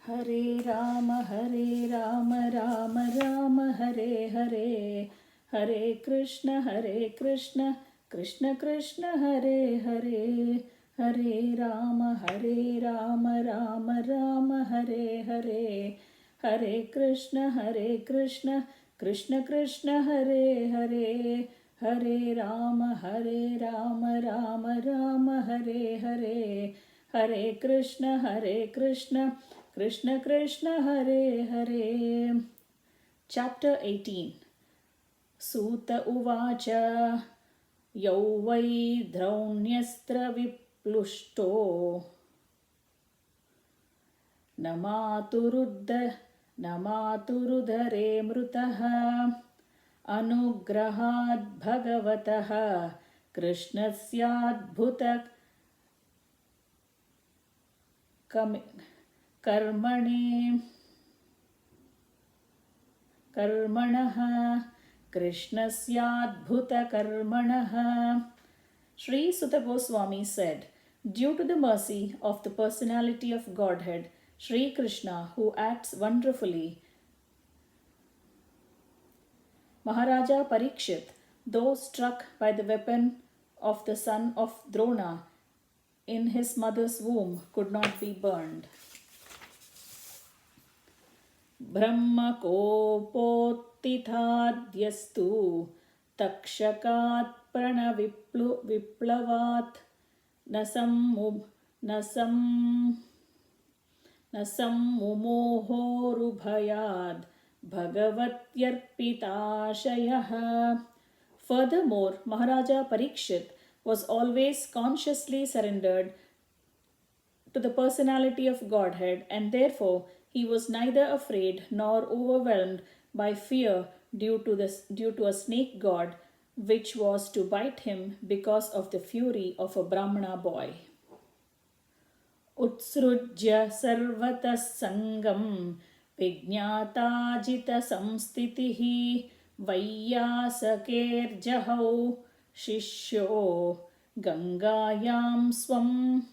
Hare Rama, Rama Rama, Hare Hare. Hare Krishna, Krishna Krishna, Hare Hare. Hare Rama, Rama Rama, Hare Hare. Hare Krishna, Krishna Krishna, Hare Hare. Hare Rama, Rama Rama, Hare Hare. Hare Krishna, Krishna Krishna, Hare Hare. Chapter 18. Suta Uvacha Yau Vai Draunyastrā Viplushto Namaturudhare Mrutaha Anugrahad Bhagavataha Krishnasyadbhuta Karmanaha Krishnasyadbhuta Karmanaha. Sri Suta Goswami said, due to the mercy of the personality of Godhead, Sri Krishna, who acts wonderfully, Maharaja Parikshit, though struck by the weapon of the son of Drona in his mother's womb, could not be burned. Brahmakopottithadhyastu takshakat pranaviplavat nasammumohorubhayad bhagavatyarpitashayah. Furthermore, Maharaja Parikshit was always consciously surrendered to the personality of Godhead, and therefore he was neither afraid nor overwhelmed by fear due to a snake god which was to bite him because of the fury of a Brahmana boy. Utsrujya sarvatas sangam vijñātājita samstitihi vayyasaker jahau shishyo gangayam swam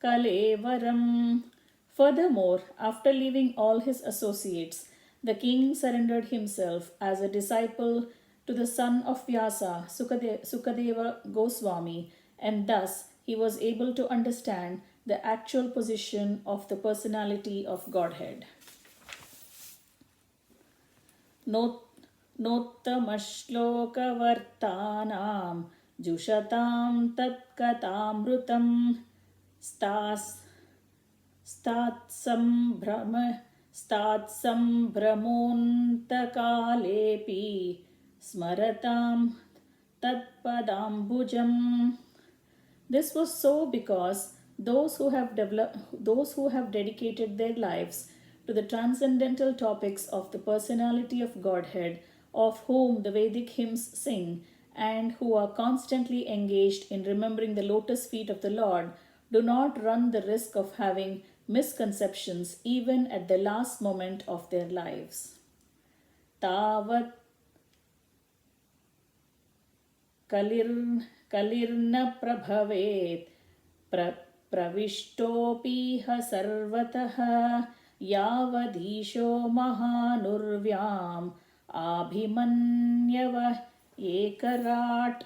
kalevaram. Furthermore, after leaving all his associates, the king surrendered himself as a disciple to the son of Vyasa, Sukadeva Goswami, and thus he was able to understand the actual position of the personality of Godhead. Nottamashlokavartanam jushatam tatkatamrutam Statsambhramontakaalepi smaratam tatpadambujam. This was so because those who have dedicated their lives to the transcendental topics of the personality of Godhead, of whom the Vedic hymns sing, and who are constantly engaged in remembering the lotus feet of the Lord, do not run the risk of having misconceptions even at the last moment of their lives. Tavat kalirna prabhavet pravishtopiha sarvataha yavadisho mahanurvyam abhimanyava ekarat.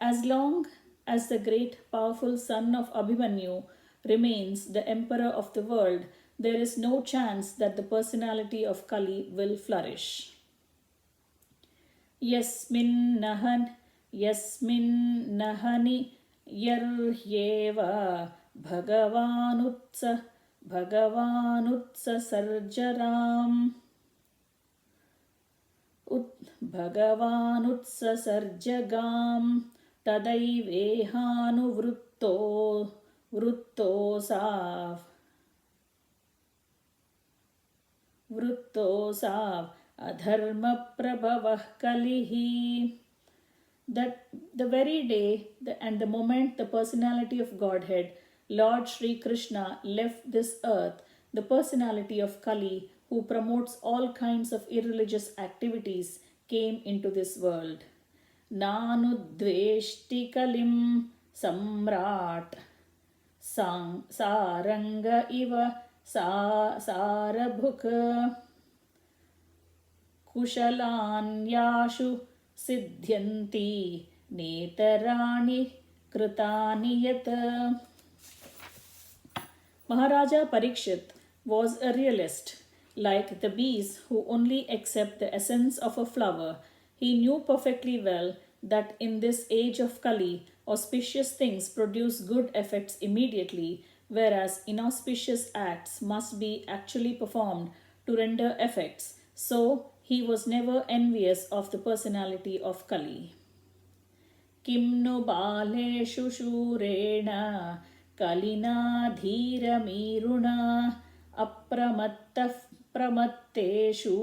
As long as the great powerful son of Abhimanyu remains the emperor of the world, there is no chance that the personality of Kali will flourish. Yasmin nahani yaryeva bhagavanutsa sarjaram bhagavanutsa sarjagam tadaivehanu vruttosav adharma prabhavah kalihi. That the very day and the moment the personality of Godhead, Lord Sri Krishna, left this earth, the personality of Kali, who promotes all kinds of irreligious activities, came into this world. Nanudveshti kalim samrat saranga iva sarabhuk kushalanyashu siddhyanti netarani kritani yat. Maharaja Parikshit was a realist. Like the bees who only accept the essence of a flower, he knew perfectly well that in this age of Kali, auspicious things produce good effects immediately, whereas inauspicious acts must be actually performed to render effects. So, he was never envious of the personality of Kali. किं नु बालेषु शूरेण कलिना धीरमीरुणा अप्रमत्तः प्रमत्तेषु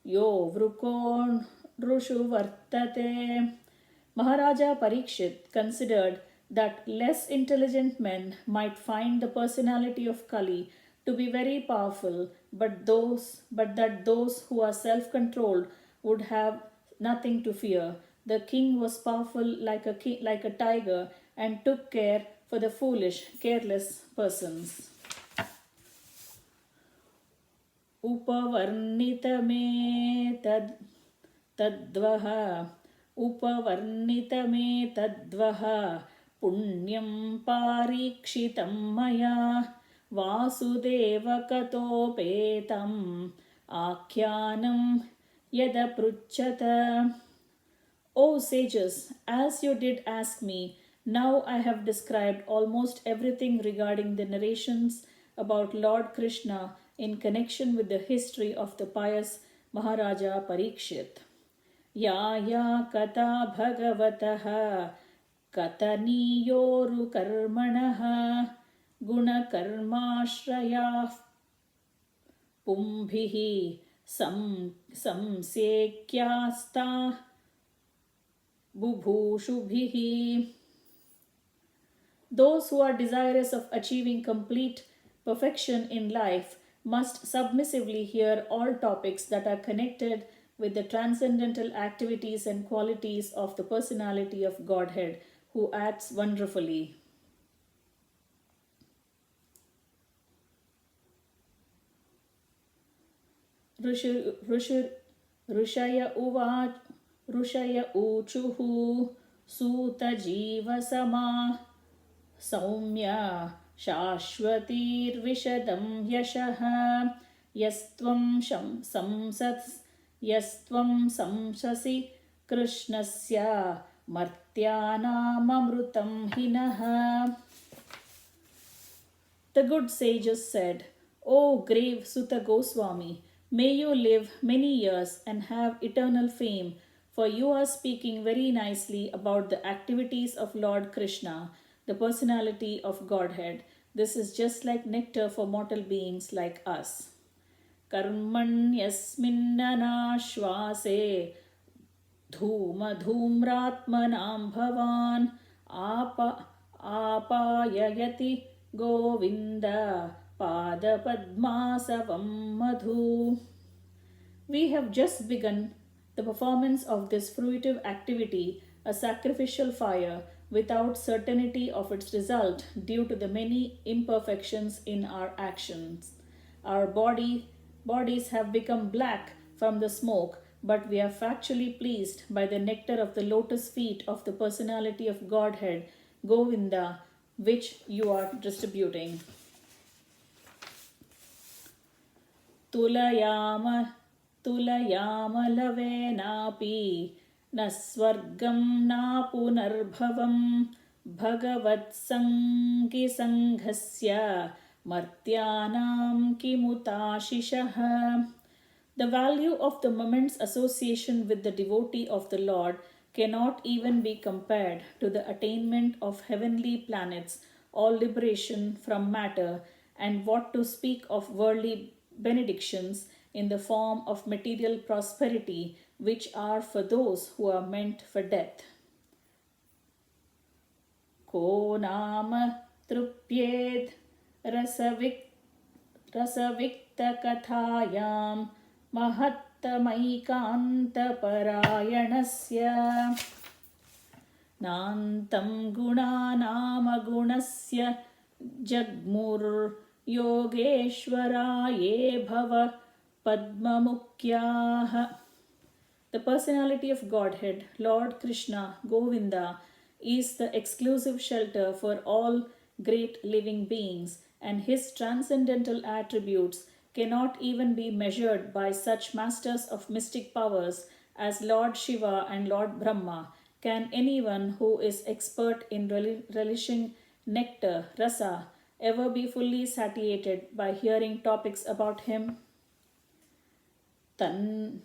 यो वृकोणृषु वर्तते. Maharaja Parikshit considered that less intelligent men might find the personality of Kali to be very powerful, but that those who are self-controlled would have nothing to fear. The king was powerful like a tiger and took care for the foolish, careless persons. Upavarnitame tadvaha upavarnitame tadvaha punyam parikshitam maya vasudevakatopetam akhyanam yadapruchata. O sages, as you did ask me, now I have described almost everything regarding the narrations about Lord Krishna in connection with the history of the pious Maharaja Parikshit. Ya ya kata bhagavataha kataniyoru karmanaha gunakarmashrayah pumbhihi samsekyasta bubhushubhihi. Those who are desirous of achieving complete perfection in life must submissively hear all topics that are connected with the transcendental activities and qualities of the personality of Godhead who acts wonderfully. ऋषय ऊचुः सूतजीवसमा सौम्या शाश्वतीर्विशदं यशः यस्त्वं संससि कृष्णस्य मर्त्यानाममृतं हिनः. The good sages said, O grave Sutta Goswami, may you live many years and have eternal fame, for you are speaking very nicely about the activities of Lord Krishna, the personality of Godhead. This is just like nectar for mortal beings like us. Karmanyasminnanashvase dhumratmanam bhavan apayayati govinda padapadmasavam madhu. We have just begun the performance of this fruitive activity, a sacrificial fire, without certainty of its result due to the many imperfections in our actions. Our bodies have become black from the smoke, but we are factually pleased by the nectar of the lotus feet of the personality of Godhead, Govinda, which you are distributing. Tulayamalave na swargam na punarbhavam bhagavat sangi sanghasya martyanam kimutashishaha. The value of the moment's association with the devotee of the Lord cannot even be compared to the attainment of heavenly planets or liberation from matter, and what to speak of worldly benedictions in the form of material prosperity, which are for those who are meant for death. Ko nama trupyed rasavikta kathayam mahattamaikanta parayanasya nantam gunanama gunasya Jagmur Yogeshwaraye Bhava Padmamukhyah. The personality of Godhead, Lord Krishna, Govinda, is the exclusive shelter for all great living beings, and his transcendental attributes cannot even be measured by such masters of mystic powers as Lord Shiva and Lord Brahma. Can anyone who is expert in relishing nectar, rasa, ever be fully satiated by hearing topics about him? Tan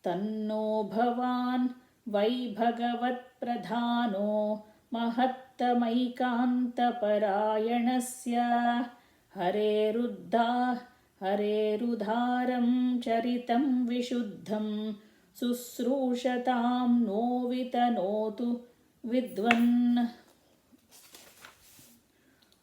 तन्नो भवान् वै भगवत्प्रधानो महत्तमैकान्तपरायणस्य हरेरुद्धारं चरितं विशुद्धं शुश्रूषतां नो वितनोतु विद्वन्.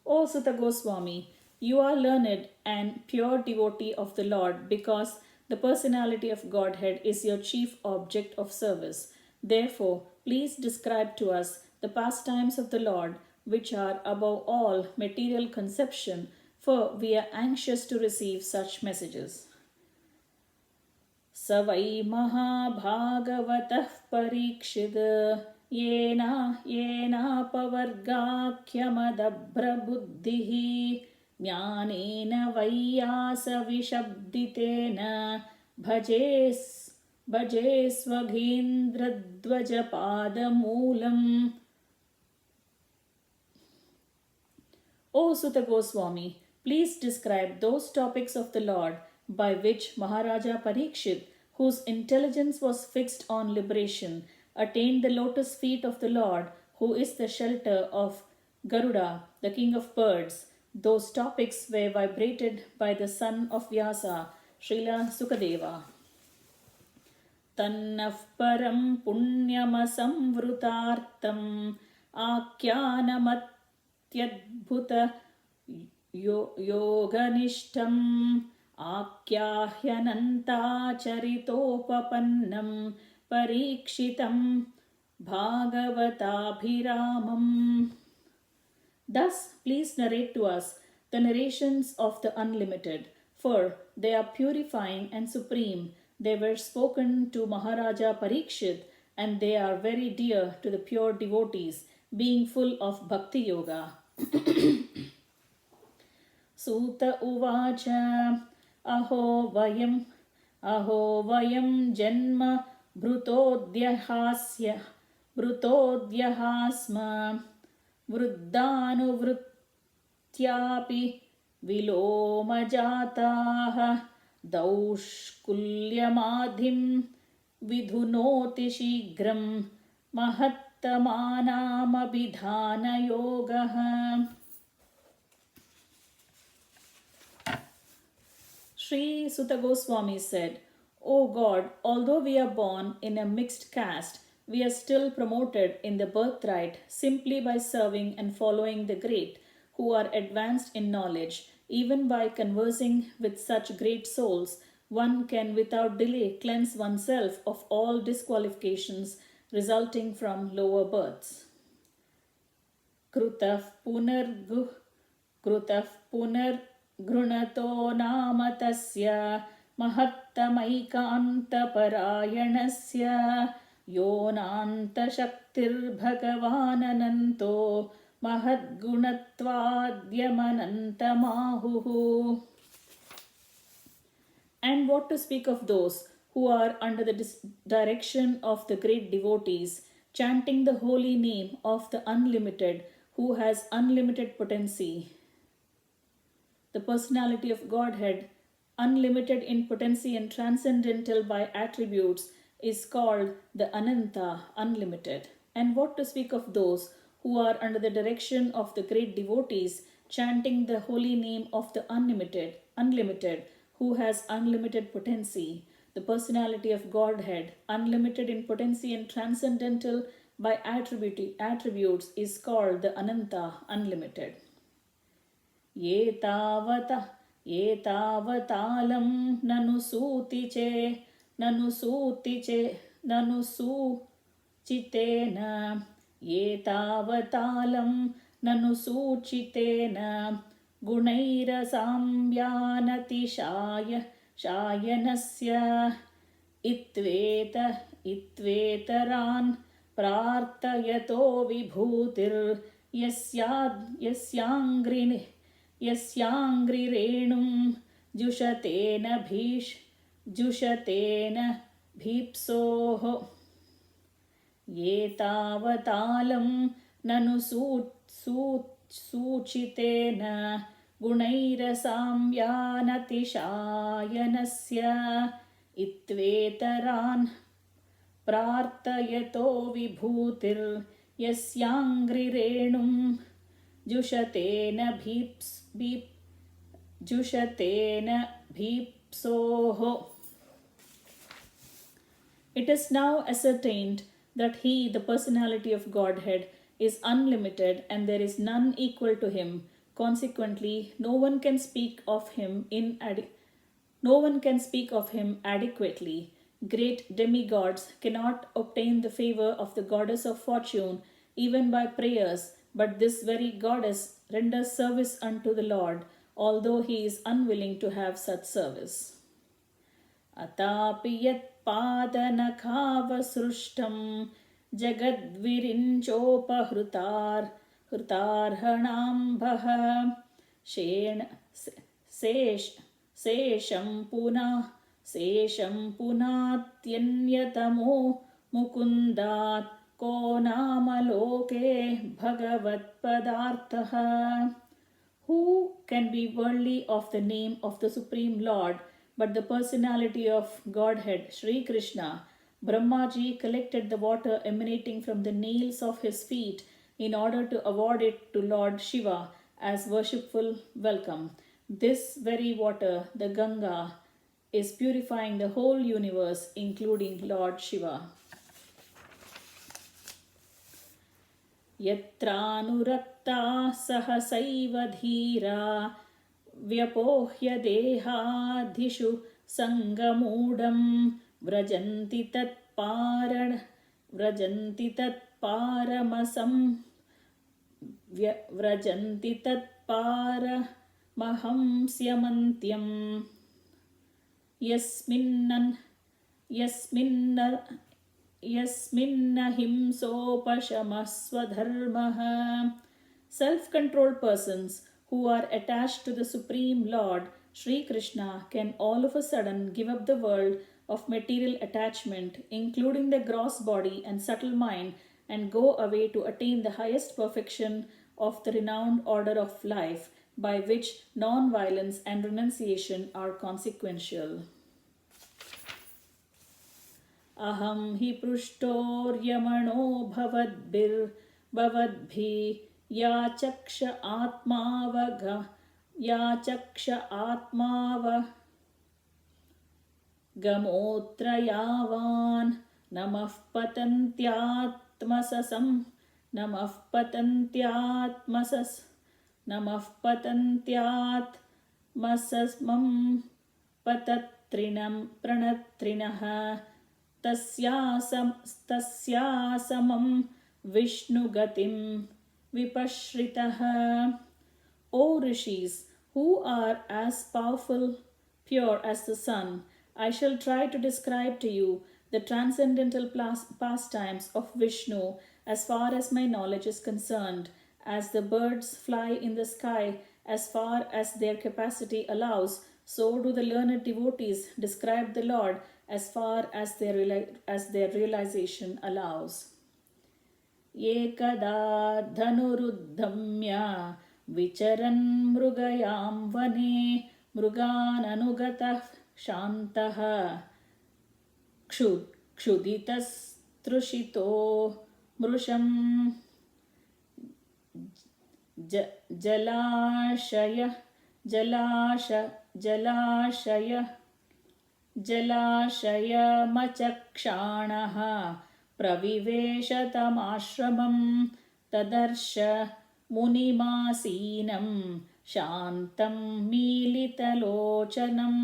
O Sutta Goswami, you are learned and pure devotee of the Lord because the personality of Godhead is your chief object of service. Therefore, please describe to us the pastimes of the Lord, which are above all material conception, for we are anxious to receive such messages. स वै महाभागवतः परीक्षित् येनापवर्गाख्यमदभ्रबुद्धिः ज्ञानेन वैयासविशब्दितेन भजे स्वघेन्द्रध्वजपादमूलम्. O Sutta Goswami, please describe those topics of the Lord by which Maharaja Parikshit, whose intelligence was fixed on liberation, attained the lotus feet of the Lord, who is the shelter of Garuda, the king of birds. Those topics were vibrated by the son of Vyasa, Srila Sukadeva. Tannah param punyamasamvrutartam आख्यानमत्यद्भुत योगनिष्ठम् आख्याह्यनन्ताचरितोपपन्नं परीक्षितं Bhagavatabhiramam. Thus, please narrate to us the narrations of the Unlimited, for they are purifying and supreme. They were spoken to Maharaja Parikshit, and they are very dear to the pure devotees, being full of bhakti yoga. Suta uvacha aho vayam janma bhrutodhyahasma vruddhanuvruttyapi vilomajataha daushkulyamadhim vidhunoti shigram mahattamānāmabhidhāna yogaha. Sri Sutta Goswami said, O God, although we are born in a mixed caste, we are still promoted in the birthright simply by serving and following the great, who are advanced in knowledge. Even by conversing with such great souls, one can without delay cleanse oneself of all disqualifications resulting from lower births. Krutah punargrunato nama tasya mahattamaikantaparayanasya yonanta shaktir bhagavanananto mahadgunatvadyamanantamahuhu. And what to speak of those who are under the direction of the great devotees, chanting the holy name of the Unlimited, who has unlimited potency. The personality of Godhead, unlimited in potency and transcendental by attributes, is called the Ananta, unlimited. And what to speak of those who are under the direction of the great devotees, chanting the holy name of the unlimited, who has unlimited potency. The personality of Godhead, unlimited in potency and transcendental by attributes, is called the Ananta, unlimited. Yetavatalam nanusuchitena yetavatalam ननु सूचितेन गुणैरसाम्यानतिशायनस्य इत्वेतरान् प्रार्थयतो विभूतिर्यस्याङ्घ्रिरेणुं जुषतेन भीप्सोः एतावतालं ननु सूचितेन गुणैरसाम्यानतिशायनस्य इत्वेतरान् प्रार्थयतो विभूतिर्यस्याङ्घ्रिरेणुं जुषतेन भीप्सोः. It is now ascertained that He, the personality of Godhead, is unlimited and there is none equal to Him. Consequently, no one can speak of Him adequately. Great demigods cannot obtain the favor of the goddess of fortune even by prayers, but this very goddess renders service unto the Lord, although He is unwilling to have such service. Atapi yat पादनखावसृष्टं जगद्विरिञ्चोपहृतार्हणाम्भः शेषं पुनात्यन्यतमो मुकुन्दात् को नाम लोके भगवत्पदार्थः. Who can be worthy of the name of the Supreme Lord but the personality of Godhead, Sri Krishna? Brahmaji collected the water emanating from the nails of his feet in order to award it to Lord Shiva as worshipful welcome. This very water, the Ganga, is purifying the whole universe, including Lord Shiva. Yatranurakta sahasaiva dhira व्यपोह्य देहाधिषु संगमूढं व्रजन्ति तत्पारमहंस्यमन्त्यं यस्मिन्नहिंसोपशमः स्वधर्मः. Self-controlled persons who are attached to the Supreme Lord, Sri Krishna, can all of a sudden give up the world of material attachment, including the gross body and subtle mind, and go away to attain the highest perfection of the renowned order of life, by which non-violence and renunciation are consequential. Aham hi prushtoryamano bhavadbhi याचक्ष आत्मावगमोऽत्र यावान् नमः पतन्त्यात्मसमं पतत्रिणं प्रणत्रिणः तस्यासमं विष्णुगतिं Vipashritaha. O Rishis, who are as powerful, pure as the sun, I shall try to describe to you the transcendental pastimes of Vishnu as far as my knowledge is concerned. As the birds fly in the sky as far as their capacity allows, so do the learned devotees describe the Lord as far as their realization allows. Ekada dhanuruddhamya vicharan mrugayaam vane mrugan anugatah shantaha kshuditas trushito mrusham jalashayamachakshaanaha प्रविवेशतमाश्रमं तदर्श मुनिमासीनं शान्तं मीलितलोचनम्.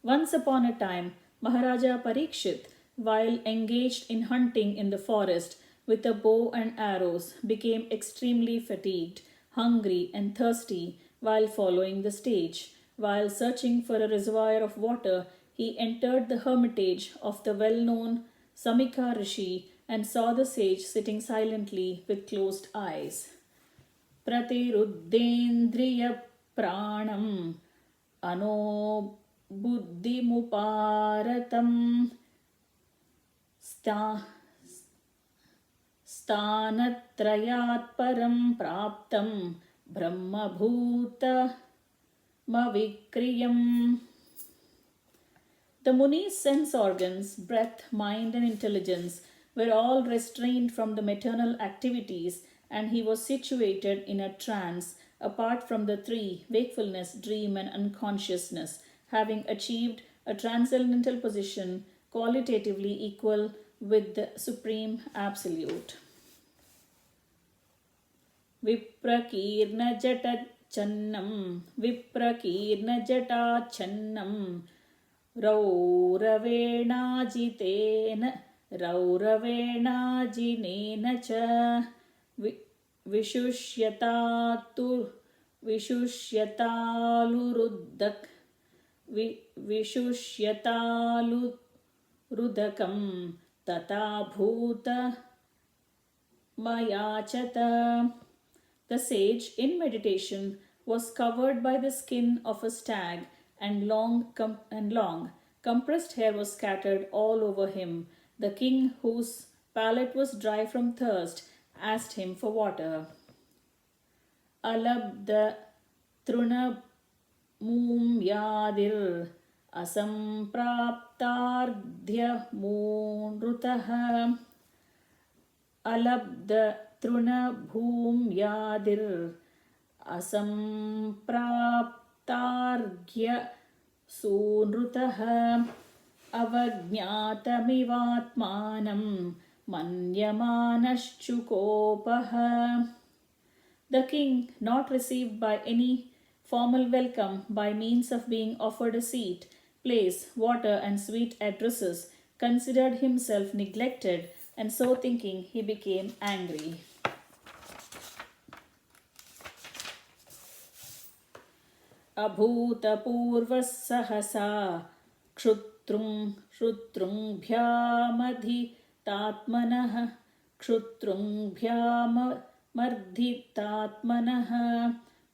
Once upon a time, Maharaja Parikshit while engaged in hunting in the forest with a bow and arrows, became extremely fatigued, hungry, and thirsty while following the stage. While searching for a reservoir of water, he entered the hermitage of the well known Samika Rishi and saw the sage sitting silently with closed eyes. Pratiruddhendriya pranam ano buddhimuparatam sta स्थानत्रयात् परं प्राप्तं ब्रह्मभूतमविक्रियम्. The Muni's sense organs, breath, mind, and intelligence were all restrained from the maternal activities, and he was situated in a trance apart from the three wakefulness, dream, and unconsciousness, having achieved a transcendental position qualitatively equal with the Supreme Absolute. विप्रकीर्णजटाच्छन्नं रौरवेणाजिनेन च विशुष्यतालुरुदकं तथा भूतमयाचत. The sage, in meditation, was covered by the skin of a stag, and long compressed hair was scattered all over him. The king, whose palate was dry from thirst, asked him for water. Alabda trunamumyadir asampraptardhyamunrutah. Alabda trunabhumyadir asampraptarghya sunrutah avajnatamivatmanam manyamanashchukopah. The king, not received by any formal welcome by means of being offered a seat, place, water, and sweet addresses, considered himself neglected, and so thinking he became angry. Abhutapurvas sahasa क्षुत्रृङ्भ्यामधितात्मनः क्षुत्रृङ्भ्यामर्धितात्मनः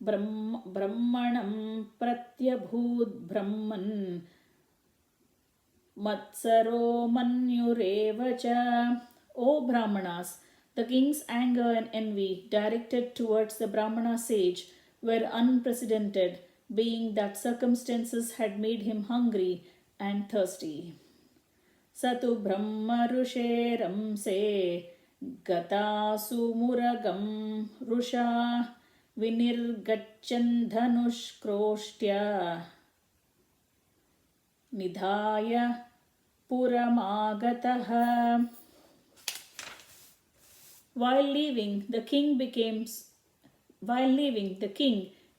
ब्रह्मणं प्रत्यभूद्ब्रह्मन् matsaro manyureva cha. O Brahmanas, the king's anger and envy directed towards the Brahmana sage were unprecedented, being that circumstances had made him hungry and thirsty. Satu Brahma Rushe Ramse Gatasu Muragam Rusha Vinirgachan Dhanushkroshtya Nidhaya Puramagataha. While leaving, the king,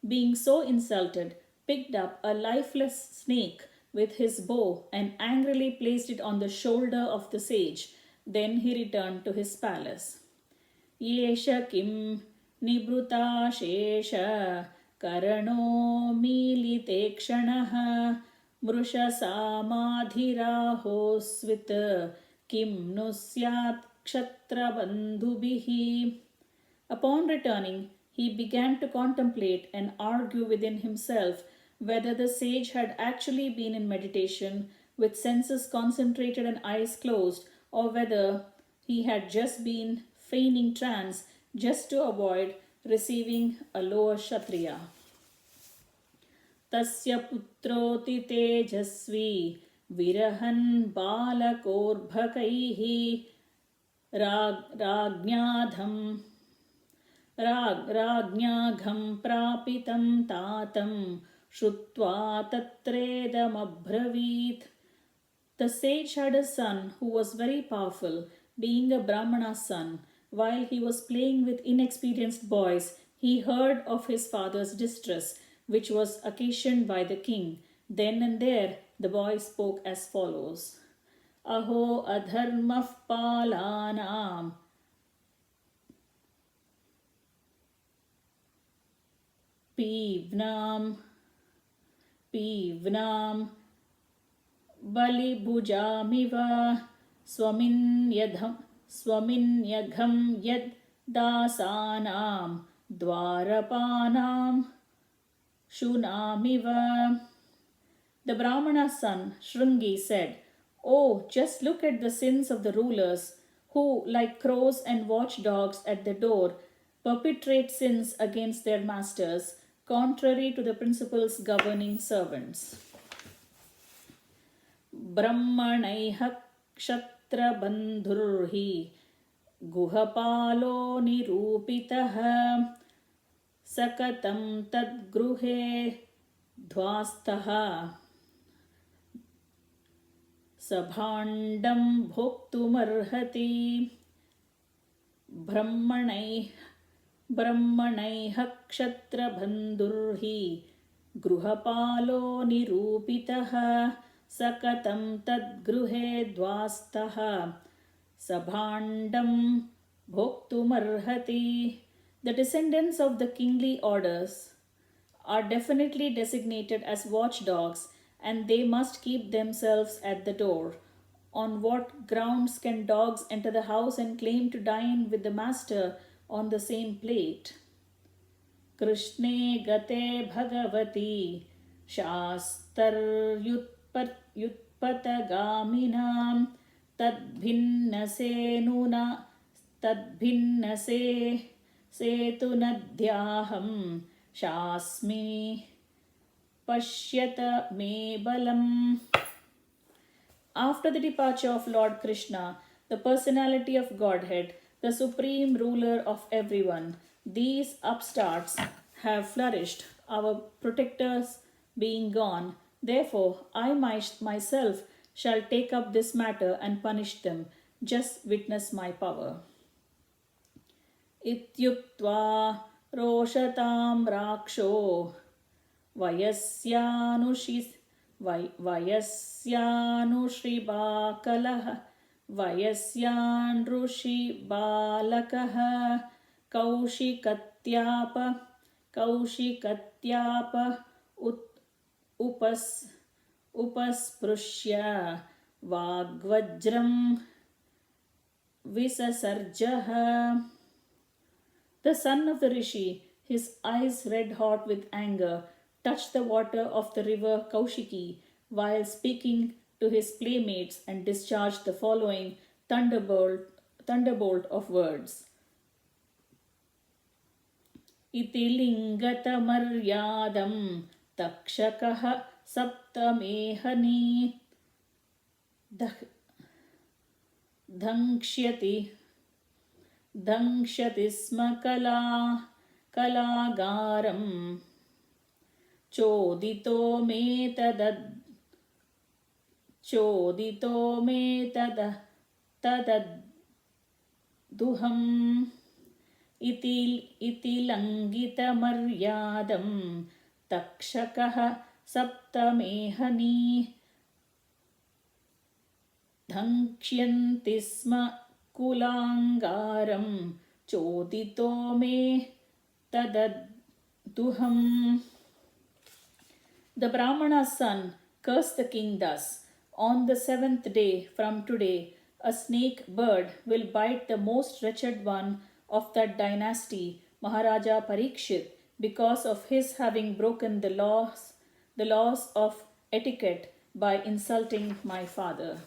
being so insulted, picked up a lifeless snake with his bow and angrily placed it on the shoulder of the sage. Then he returned to his palace. Yesha kim nibruta shesha karano milite kshanaha mrusha samadhirahosvit kim nusyat kshatrabandhubihi. Upon returning, he began to contemplate and argue within himself whether the sage had actually been in meditation with senses concentrated and eyes closed, or whether he had just been feigning trance just to avoid receiving a lower kshatriya. Tasya putroti tejasvi virahan balakorbhakaihi Ragnyagam prapitam tatam shrutva tatredam abhravit. The sage had a son who was very powerful, being a Brahmana's son. While he was playing with inexperienced boys, he heard of his father's distress, which was occasioned by the king. Then and there, the boy spoke as follows. अहो अधर्मः पालानां पीव्नां बलिभुजामिव स्वमिन्यघं यद् दासानां द्वारपानां शूनामिव. The Brahmana's son, Shringi, said, "Oh, just look at the sins of the rulers, who, like crows and watchdogs at the door, perpetrate sins against their masters, contrary to the principles governing servants. Brahmanaiha kshatrabandhurhi गुहपालो निरूपितः सकतं तद्गृहे ध्वास्तः सभाण्डं भोक्तुमर्हति. ब्रह्मणैः क्षत्रबन्धुर्हि गृहपालो निरूपितः सकतं तद्गृहे ध्वास्तः sabhandam bhoktumarhati. The descendants of the kingly orders are definitely designated as watchdogs, and they must keep themselves at the door. On what grounds can dogs enter the house and claim to dine with the master on the same plate? Krishne gate bhagavati shastaryutpatagaminam तद्भिन्नसे सेतु नद्याहं शास्मि पश्यत मे बलम्. After the departure of Lord Krishna, the personality of Godhead, the supreme ruler of everyone, these upstarts have flourished, our protectors being gone. Therefore, I myself shall take up this matter and punish them. Just witness my power. Ityuktva roshatam raksho vayasyanushibalakah kaushikatyapa upasprushya vagvajram visasarjah. The son of the rishi, his eyes red hot with anger, touched the water of the river Kaushiki while speaking to his playmates and discharged the following thunderbolt of words. Iti lingata takshakah saptamehani Dhangshyati sma kalagaram chodito me tadaduham iti langita maryadam takshakah saptamehani dhankshyanti sma kulangaram chodito me tadaduham. The Brahmana's son cursed the king thus: "On the 7th day from today, a snake bird will bite the most wretched one of that dynasty, Maharaja Parikshit, because of his having broken the laws of etiquette by insulting my father."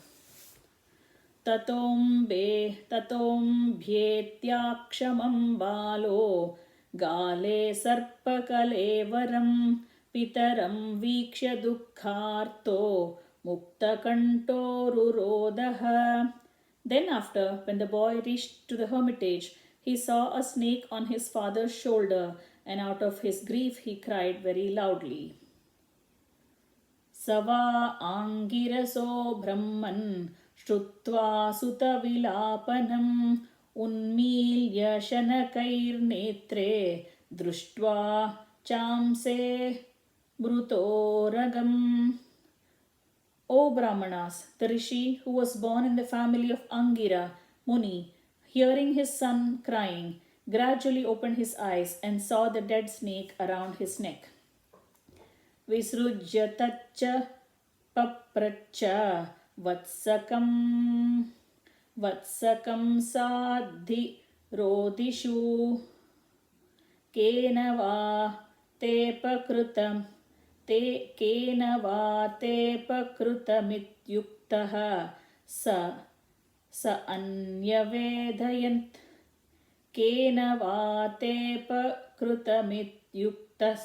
Tatombyetyakshamam balo gale sarpakalevaram pitaram vikshya dukkharto muktakanto rurodaha. Then after, when the boy reached to the hermitage, he saw a snake on his father's shoulder, and out of his grief he cried very loudly. Sava angiraso brahman Shrutva sutavilapanam unmilya shanakairnetre drushtva chamse brutoragam. O Brahmanas, the rishi who was born in the family of Angira Muni, hearing his son crying, gradually opened his eyes and saw the dead snake around his neck. Visrujya taccha papracha vatsakam साद्धि रोदिषु केन वा तेऽपकृतमित्युक्तः स अन्यवेदयन् केन वा तेऽपकृतमित्युक्तः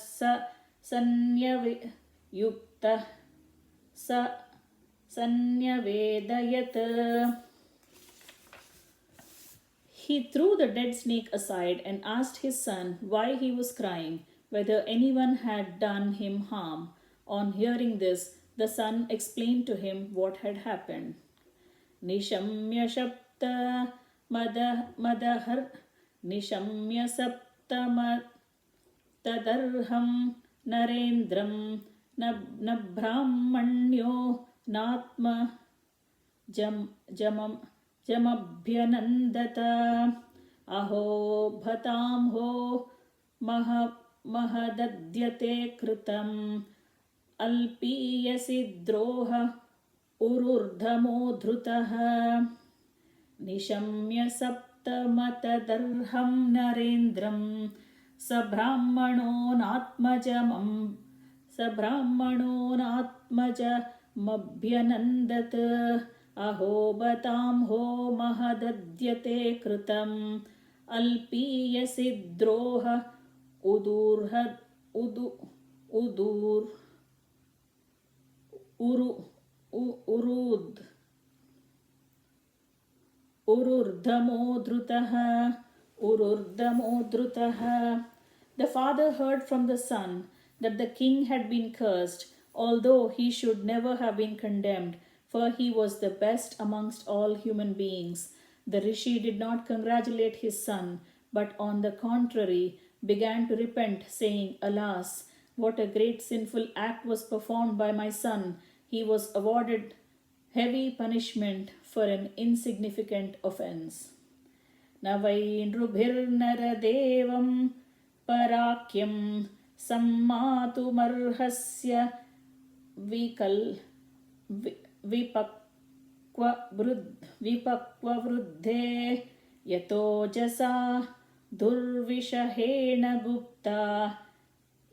सन्यवेदयत्. He threw the dead snake aside and asked his son why he was crying, whether anyone had done him harm. On hearing this, the son explained to him what had happened. Nishamya sapta madahar Nishamya sapta tadarham narendram nabhramanyo natma jamabhyanandata aho bhatam ho mahadadyate kritam alpiyasi droha ururdhamodhrutah nishamya saptamatadarham narendram sabrahmano natmajamabhyanandat aho batam ho mahadadyate kritam alpiyasi droha ururdhamodhrutah. The father heard from the son that the king had been cursed, although he should never have been condemned, for he was the best amongst all human beings. The rishi did not congratulate his son, but on the contrary began to repent, saying, Alas, what a great sinful act was performed by my son. He was awarded heavy punishment for an insignificant offense. Navai nrubhirnaradevam parakyam sammatumarhasya vipakva yatojasa durvishahena gupta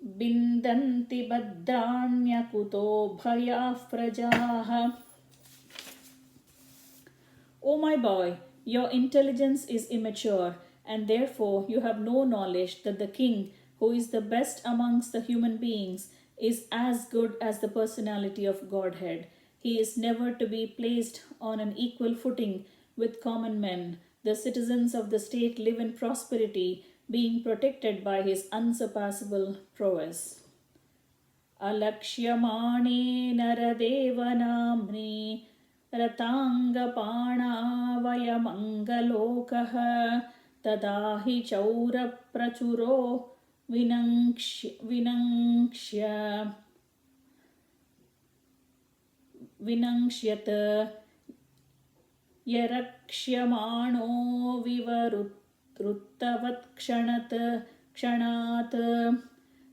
bindanti badranya bhayah prajaha. O my boy, your intelligence is immature, and therefore you have no knowledge that the king, who is the best amongst the human beings, is as good as the personality of Godhead. He is never to be placed on an equal footing with common men. The citizens of the state live in prosperity, being protected by his unsurpassable prowess. Alakshyamane naradevanamni ratangapana vayamangalokah tadahi chaura prachuro vinankshyat yarakshymano vivaruttavat kshanat.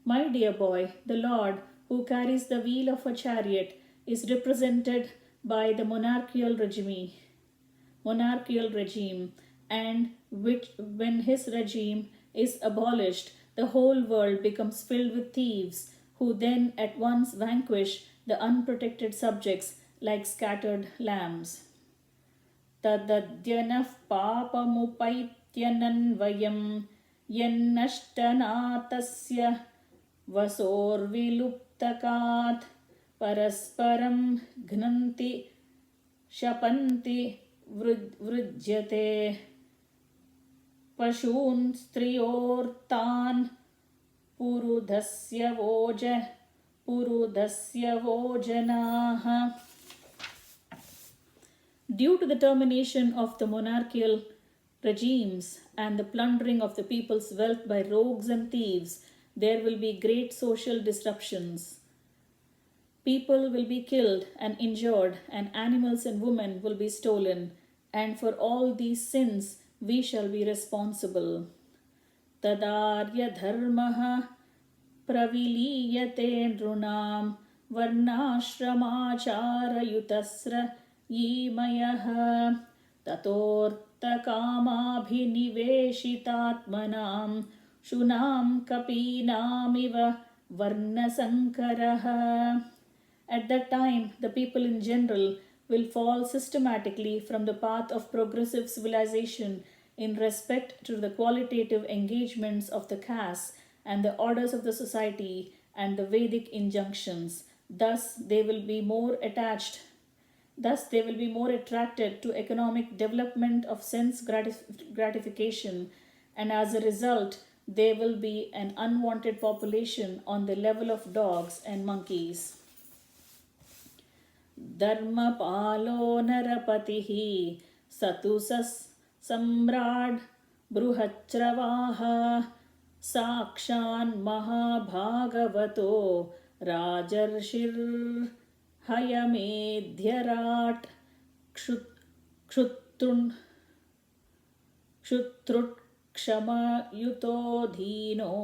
My dear boy, the Lord, who carries the wheel of a chariot, is represented by the monarchical regime, and when his regime is abolished, the whole world becomes filled with thieves, who then at once vanquish the unprotected subjects like scattered lambs. Tadadyanah papamupaityannvayam yannashtanatasya vasorviluptakat parasparam ghnanti shapanti vrujyate pashun striyortan purudhasya vojanaha. Due to the termination of the monarchical regimes and the plundering of the people's wealth by rogues and thieves, there will be great social disruptions. People will be killed and injured, and animals and women will be stolen, and for all these sins we shall be responsible. Tadarya dharmaha प्रविलीयते नृणां वर्णाश्रमाचारयुतस्र यीमयः ततोऽर्थकामाभिनिवेशितात्मनां शूनां कपीनामिव वर्णसङ्करः. At that time, the people in general will fall systematically from the path of progressive civilization in respect to the qualitative engagements of the castes and the orders of the society and the Vedic injunctions. Thus, they will be more attracted to economic development of sense gratification, and as a result, there will be an unwanted population on the level of dogs and monkeys. Dharmapalo narapatihi satusas samrad bruhachravaha sakshan mahabhagavato rajarshir hayamedhyarat kshutrut kshamayuto dhino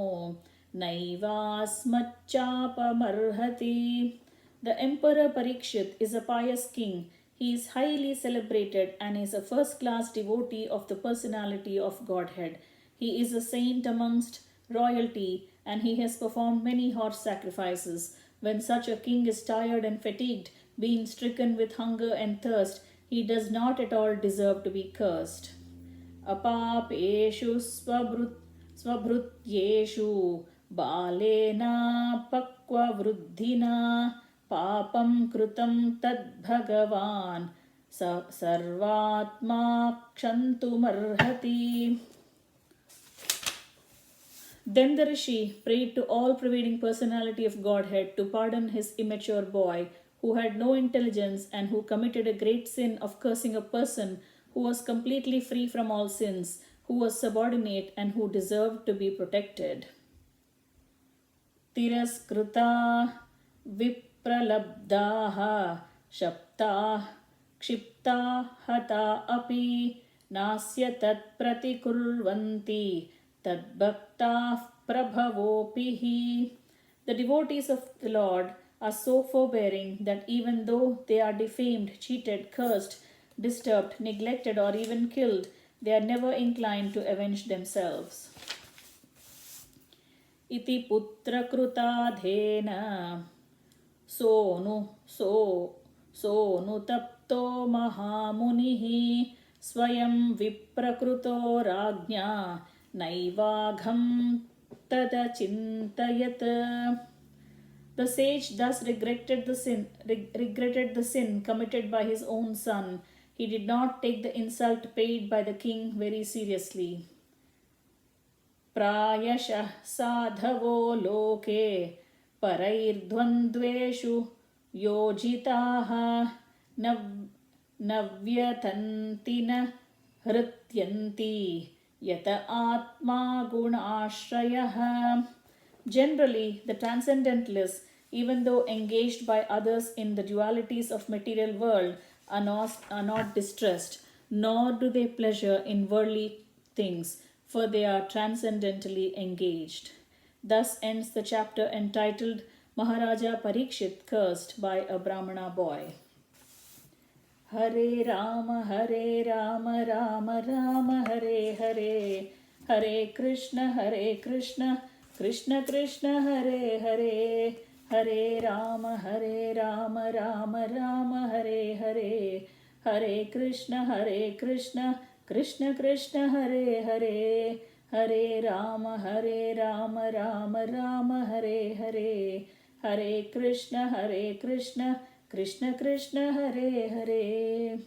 naivasmachapamarhati. The Emperor Parikshit is a pious king. He is highly celebrated and is a first-class devotee of the personality of Godhead. He is a saint amongst royalty, and he has performed many horse sacrifices. When such a king is tired and fatigued, being stricken with hunger and thirst, he does not at all deserve to be cursed. Apapeshu svabhrutyeshu balena pakva vruddhina papam krutam tad bhagavan sarvatma kshantumarhati. Then the Rishi prayed to all-pervading personality of Godhead to pardon his immature boy, who had no intelligence and who committed a great sin of cursing a person who was completely free from all sins, who was subordinate and who deserved to be protected. Tiraskruta vipralabdaha shapta kshipta hata api nasya tat pratikurvanti tadbhaktah prabhavopihi. The devotees of the Lord are so forbearing that even though they are defamed, cheated, cursed, disturbed, neglected, or even killed, they are never inclined to avenge themselves. Iti putra krutadhena sonu tapto mahamunihi swayam viprakrito rajna naivagham tadachintayat. The sage thus regretted the sin committed by his own son. He did not take the insult paid by the king very seriously. Prayashah sadhavo loke parairdvandveshu yojitaha navyatantina hrityanti yata atma gunashrayah. Generally, the transcendentalists, even though engaged by others in the dualities of material world, are not distressed, nor do they pleasure in worldly things, for they are transcendentally engaged. Thus ends the chapter entitled Maharaja Parikshit Cursed by a Brahmana Boy. Hare Rama, Rama Rama, Hare Hare, Hare Krishna, Krishna Krishna, Hare Hare, Hare Rama, Rama Rama, Hare Hare, Hare Krishna, Krishna Krishna, Hare Hare, Hare Rama, Rama Rama, Hare Hare, Hare Krishna, Krishna Krishna, Hare Hare.